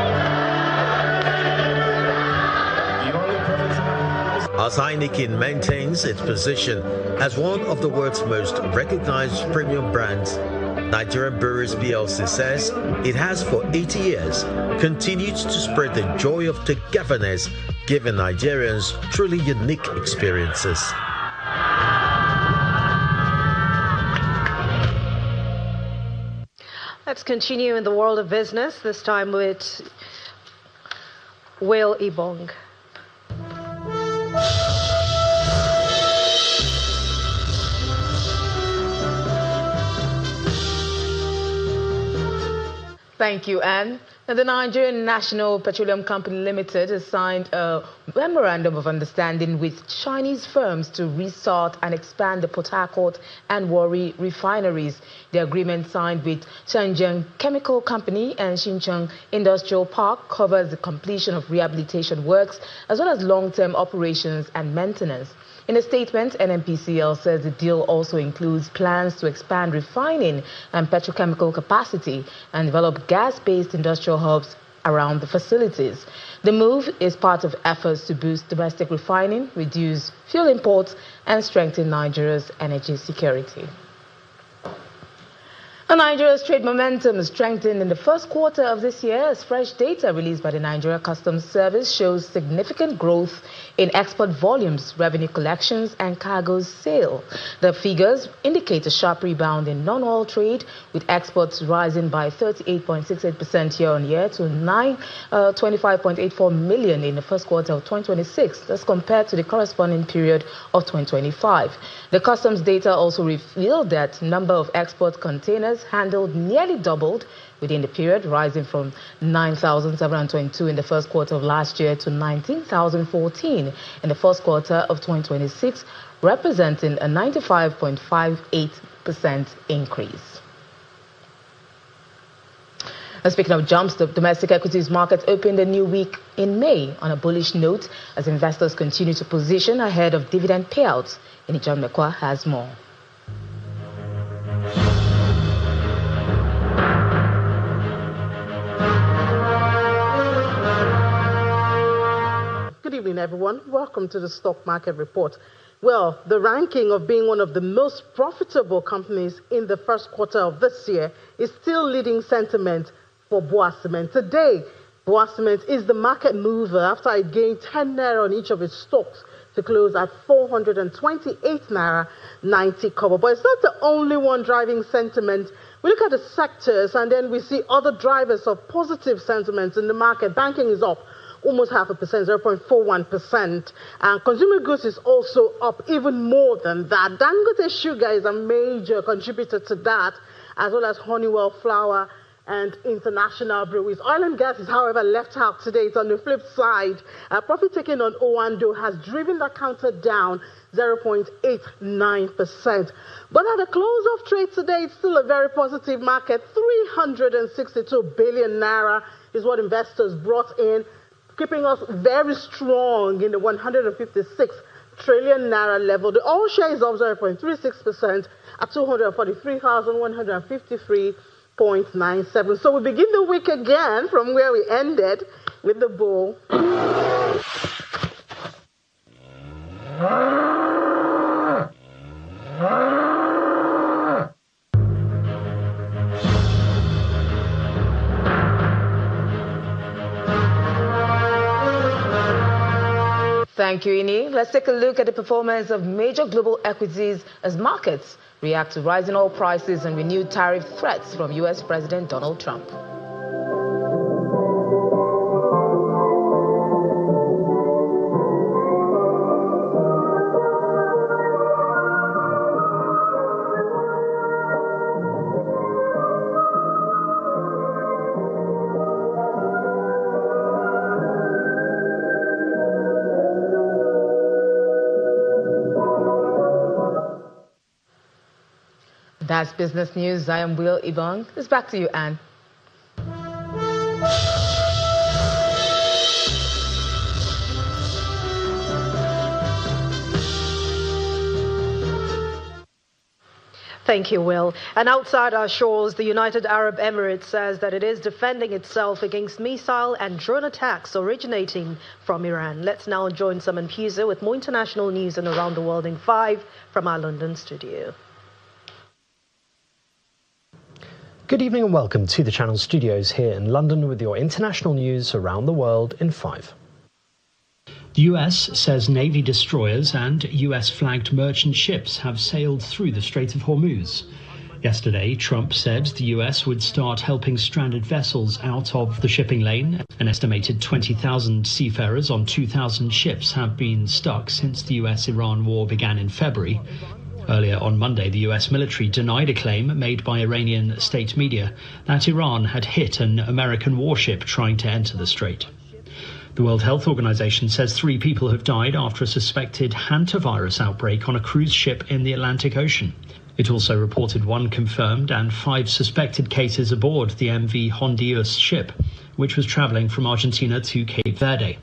X: As Heineken maintains its position as one of the world's most recognized premium brands, Nigerian Breweries PLC says it has for 80 years continued to spread the joy of togetherness, giving Nigerians truly unique experiences.
D: Let's continue in the world of business, this time with Will Ibong.
G: Thank you, Anne. Now, the Nigerian National Petroleum Company Limited has signed a memorandum of understanding with Chinese firms to restart and expand the Port Harcourt and Warri refineries. The agreement signed with Shenzhen Chemical Company and Xincheng Industrial Park covers the completion of rehabilitation works as well as long-term operations and maintenance. In a statement, NNPCL says the deal also includes plans to expand refining and petrochemical capacity and develop gas-based industrial hubs around the facilities. The move is part of efforts to boost domestic refining, reduce fuel imports, and strengthen Nigeria's energy security. Nigeria's trade momentum strengthened in the first quarter of this year as fresh data released by the Nigeria Customs Service shows significant growth in export volumes, revenue collections, and cargo sale. The figures indicate a sharp rebound in non-oil trade, with exports rising by 38.68% year-on-year to 25.84 million in the first quarter of 2026. That's compared to the corresponding period of 2025. The customs data also revealed that number of export containers handled nearly doubled within the period, rising from 9,722 in the first quarter of last year to 19,014 in the first quarter of 2026, representing a 95.58% increase. Speaking of jumps, the domestic equities market opened a new week in May on a bullish note as investors continue to position ahead of dividend payouts. John Mekwa has more.
J: Good evening, everyone. Welcome to the Stock Market Report. Well, the ranking of being one of the most profitable companies in the first quarter of this year is still leading sentiment for Boa Cement. Today, Boa Cement is the market mover after it gained 10 naira on each of its stocks to close at 428 naira 90 kobo. But it's not the only one driving sentiment. We look at the sectors and then we see other drivers of positive sentiments in the market. Banking is up almost 0.5%, 0.41%. And consumer goods is also up even more than that. Dangote Sugar is a major contributor to that, as well as Honeywell Flour and International Breweries. Oil and gas is, however, left out today. It's on the flip side. Profit taking on Owando has driven the counter down 0.89%. But at the close of trade today, it's still a very positive market. 362 billion naira is what investors brought in, keeping us very strong in the 156 trillion naira level. The oil share is up 0.36% at 243,153.97. So we begin the week again from where we ended with the bull.
G: Thank you, Ini. Let's take a look at the performance of major global equities as markets react to rising oil prices and renewed tariff threats from U.S. President Donald Trump. That's business news. I am Will Ibong. It's back to you, Anne.
D: Thank you, Will. And outside our shores, the United Arab Emirates says that it is defending itself against missile and drone attacks originating from Iran. Let's now join Simon Puser with more international news and around the world in 5 from our London studio.
K: Good evening and welcome to the Channel Studios here in London with your international news around the world in 5.
L: The US says Navy destroyers and US-flagged merchant ships have sailed through the Strait of Hormuz. Yesterday, Trump said the US would start helping stranded vessels out of the shipping lane. An estimated 20,000 seafarers on 2,000 ships have been stuck since the US-Iran war began in February. Earlier on Monday, the US military denied a claim made by Iranian state media that Iran had hit an American warship trying to enter the strait. The World Health Organization says 3 people have died after a suspected hantavirus outbreak on a cruise ship in the Atlantic Ocean. It also reported 1 confirmed and 5 suspected cases aboard the MV Honduras ship, which was traveling from Argentina to Cape Verde.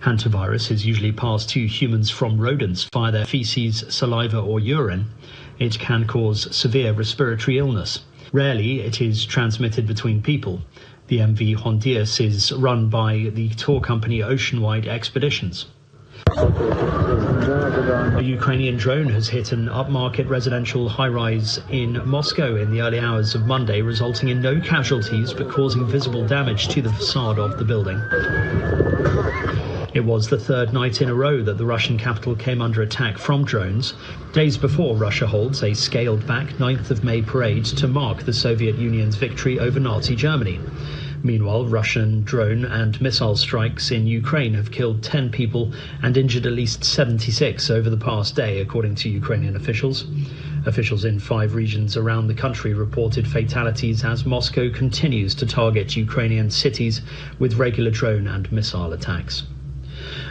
L: Hantavirus is usually passed to humans from rodents via their feces, saliva or urine. It can cause severe respiratory illness. Rarely it is transmitted between people. The MV Honduras is run by the tour company Oceanwide Expeditions. A Ukrainian drone has hit an upmarket residential high-rise in Moscow in the early hours of Monday, resulting in no casualties but causing visible damage to the facade of the building. It was the 3rd night in a row that the Russian capital came under attack from drones, days before Russia holds a scaled-back 9th of May parade to mark the Soviet Union's victory over Nazi Germany. Meanwhile, Russian drone and missile strikes in Ukraine have killed 10 people and injured at least 76 over the past day, according to Ukrainian officials. Officials in 5 regions around the country reported fatalities as Moscow continues to target Ukrainian cities with regular drone and missile attacks.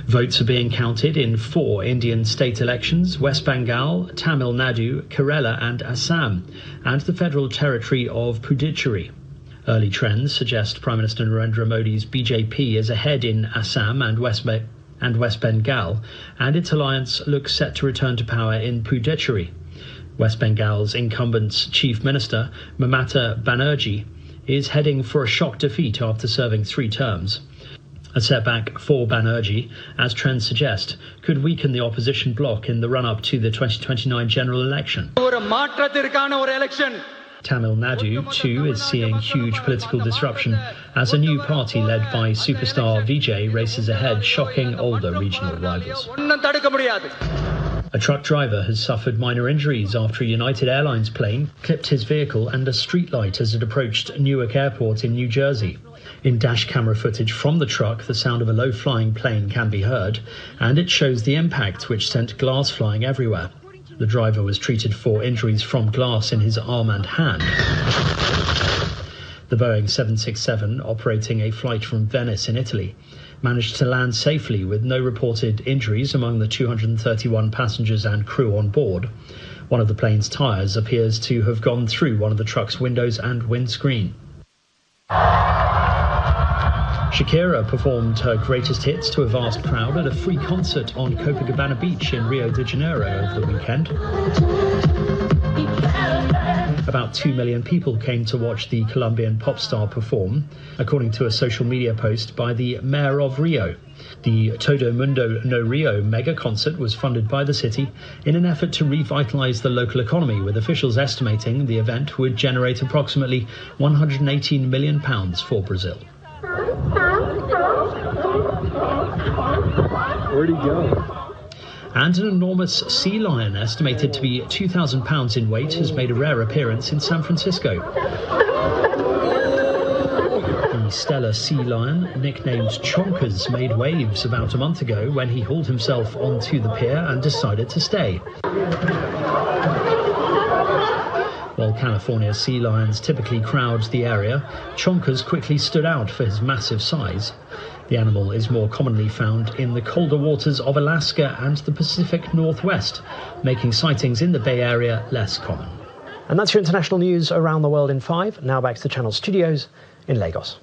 L: Votes are being counted in 4 Indian state elections: West Bengal, Tamil Nadu, Kerala and Assam, and the federal territory of Puducherry. Early trends suggest Prime Minister Narendra Modi's BJP is ahead in Assam and West Bengal, and its alliance looks set to return to power in Puducherry. West Bengal's incumbent Chief Minister, Mamata Banerjee, is heading for a shock defeat after serving 3 terms. A setback for Banerjee, as trends suggest, could weaken the opposition bloc in the run-up to the 2029 general election. Tamil Nadu, too, is seeing huge political disruption as a new party led by superstar Vijay races ahead, shocking older regional rivals. A truck driver has suffered minor injuries after a United Airlines plane clipped his vehicle and a streetlight as it approached Newark Airport in New Jersey. In dash camera footage from the truck, the sound of a low-flying plane can be heard, and it shows the impact, which sent glass flying everywhere. The driver was treated for injuries from glass in his arm and hand. The Boeing 767, operating a flight from Venice in Italy, managed to land safely with no reported injuries among the 231 passengers and crew on board. One of the plane's tyres appears to have gone through one of the truck's windows and windscreen. Shakira performed her greatest hits to a vast crowd at a free concert on Copacabana Beach in Rio de Janeiro over the weekend. About 2 million people came to watch the Colombian pop star perform, according to a social media post by the mayor of Rio. The Todo Mundo no Rio mega concert was funded by the city in an effort to revitalize the local economy, with officials estimating the event would generate approximately £118 million for Brazil.
K: Where'd he go?
L: And an enormous sea lion, estimated to be 2,000 pounds in weight, has made a rare appearance in San Francisco. The stellar sea lion, nicknamed Chonkers, made waves about a month ago when he hauled himself onto the pier and decided to stay. While California's sea lions typically crowd the area, Chonkers quickly stood out for his massive size. The animal is more commonly found in the colder waters of Alaska and the Pacific Northwest, making sightings in the Bay Area less common.
K: And that's your international news around the world in 5. Now back to the Channel studios in Lagos.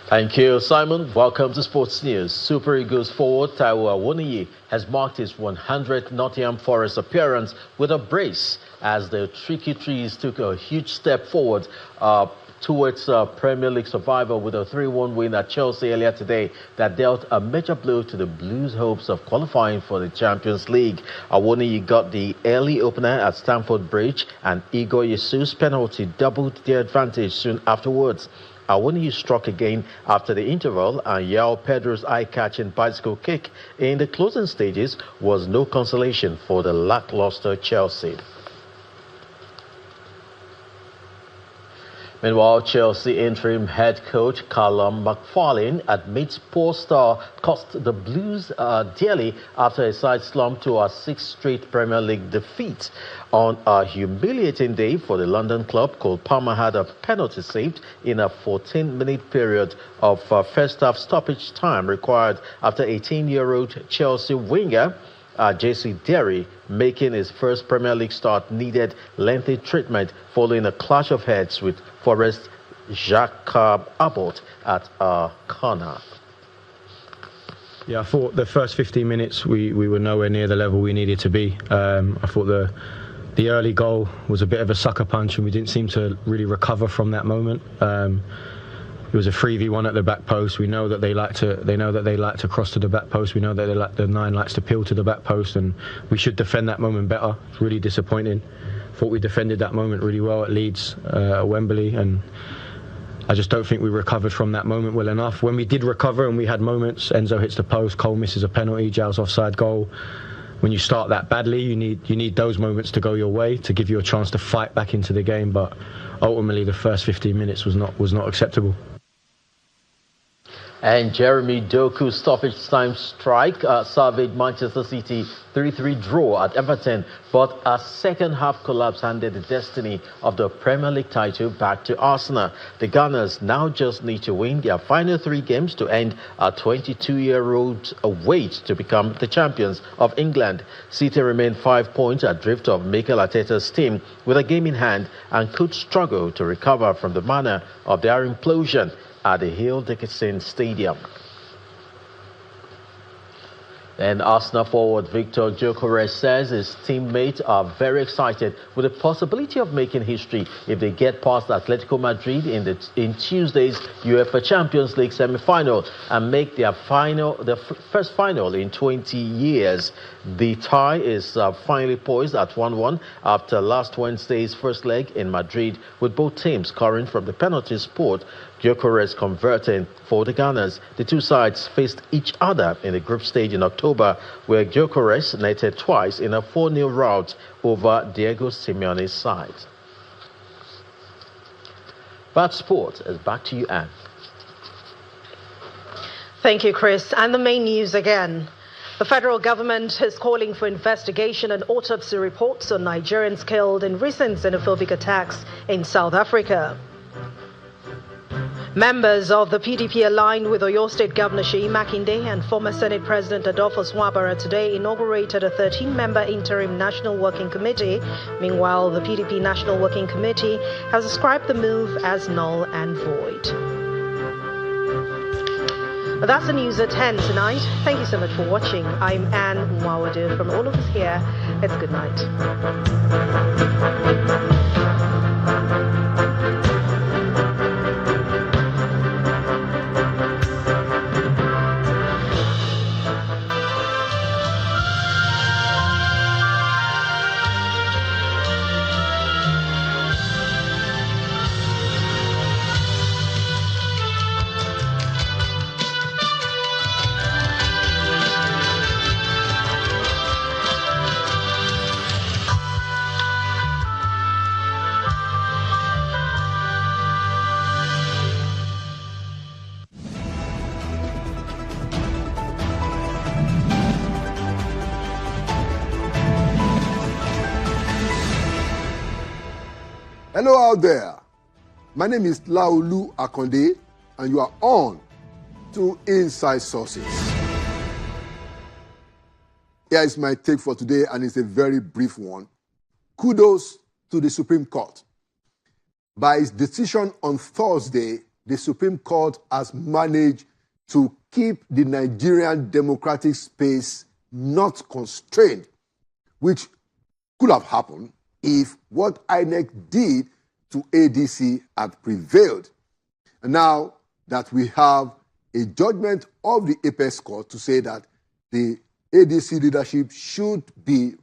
H: Thank you, Simon. Welcome to Sports News. Super Eagles forward Taiwo Awoniyi has marked his 100th Nottingham Forest appearance with a brace as the Tricky Trees took a huge step forward towards Premier League survival with a 3-1 win at Chelsea earlier today that dealt a major blow to the Blues' hopes of qualifying for the Champions League. Awoniyi got the early opener at Stamford Bridge, and Igor Jesus' penalty doubled their advantage soon afterwards. Awoniyi struck again after the interval, and Yao Pedro's eye-catching bicycle kick in the closing stages was no consolation for the lackluster Chelsea. Meanwhile, Chelsea interim head coach Callum McFarlane admits poor start cost the Blues dearly after a side slumped to a 6th straight Premier League defeat. On a humiliating day for the London club, Cole Palmer had a penalty saved in a 14-minute period of first-half stoppage time required after 18-year-old Chelsea winger J.C. Derry, making his first Premier League start, needed lengthy treatment following a clash of heads with Forest Jacques Abbott at a corner.
T: Yeah, I thought the first 15 minutes we were nowhere near the level we needed to be. I thought the early goal was a bit of a sucker punch, and we didn't seem to really recover from that moment. It was a 3v1 at the back post. We know that they like to cross to the back post. We know that the 9 likes to peel to the back post, and we should defend that moment better. It's really disappointing. Thought we defended that moment really well at Leeds, at Wembley, and I just don't think we recovered from that moment well enough. When we did recover and we had moments, Enzo hits the post, Cole misses a penalty, Giles offside goal. When you start that badly, you need those moments to go your way to give you a chance to fight back into the game. But ultimately, the first 15 minutes was not acceptable.
H: And Jeremy Doku's stoppage time strike salvaged Manchester City 3-3 draw at Everton, but a second-half collapse handed the destiny of the Premier League title back to Arsenal. The Gunners now just need to win their final 3 games to end a 22-year-old wait to become the champions of England. City remain 5 points adrift of Mikel Arteta's team with a game in hand and could struggle to recover from the manner of their implosion at the Hill Dickinson Stadium. And Arsenal forward Victor Gyökeres says his teammates are very excited with the possibility of making history if they get past Atletico Madrid in Tuesday's UEFA Champions League semi-final and make their first final in 20 years. The tie is finally poised at 1-1 after last Wednesday's first leg in Madrid, with both teams scoring from the penalty spot. Gyökeres converting for the Gunners. The two sides faced each other in the group stage in October, where Gyökeres netted twice in a 4-0 rout over Diego Simeone's side. But sport is back to you, Anne.
D: Thank you, Chris. And the main news again. The federal government is calling for investigation and autopsy reports on Nigerians killed in recent xenophobic attacks in South Africa. Members of the PDP aligned with Oyo State Governor Seyi Makinde and former Senate President Adolfo Swabara today inaugurated a 13-member interim National Working Committee. Meanwhile, the PDP National Working Committee has described the move as null and void. That's the news at 10 tonight. Thank you so much for watching. I'm Anne Mwawadu. From all of us here, it's good night.
O: Hello out there. My name is Laolu Akonde, and you are on to Inside Sources. Here is my take for today, and it's a very brief one. Kudos to the Supreme Court. By its decision on Thursday, the Supreme Court has managed to keep the Nigerian democratic space not constrained, which could have happened if what INEC did to ADC had prevailed. And now that we have a judgment of the Apex Court to say that the ADC leadership should be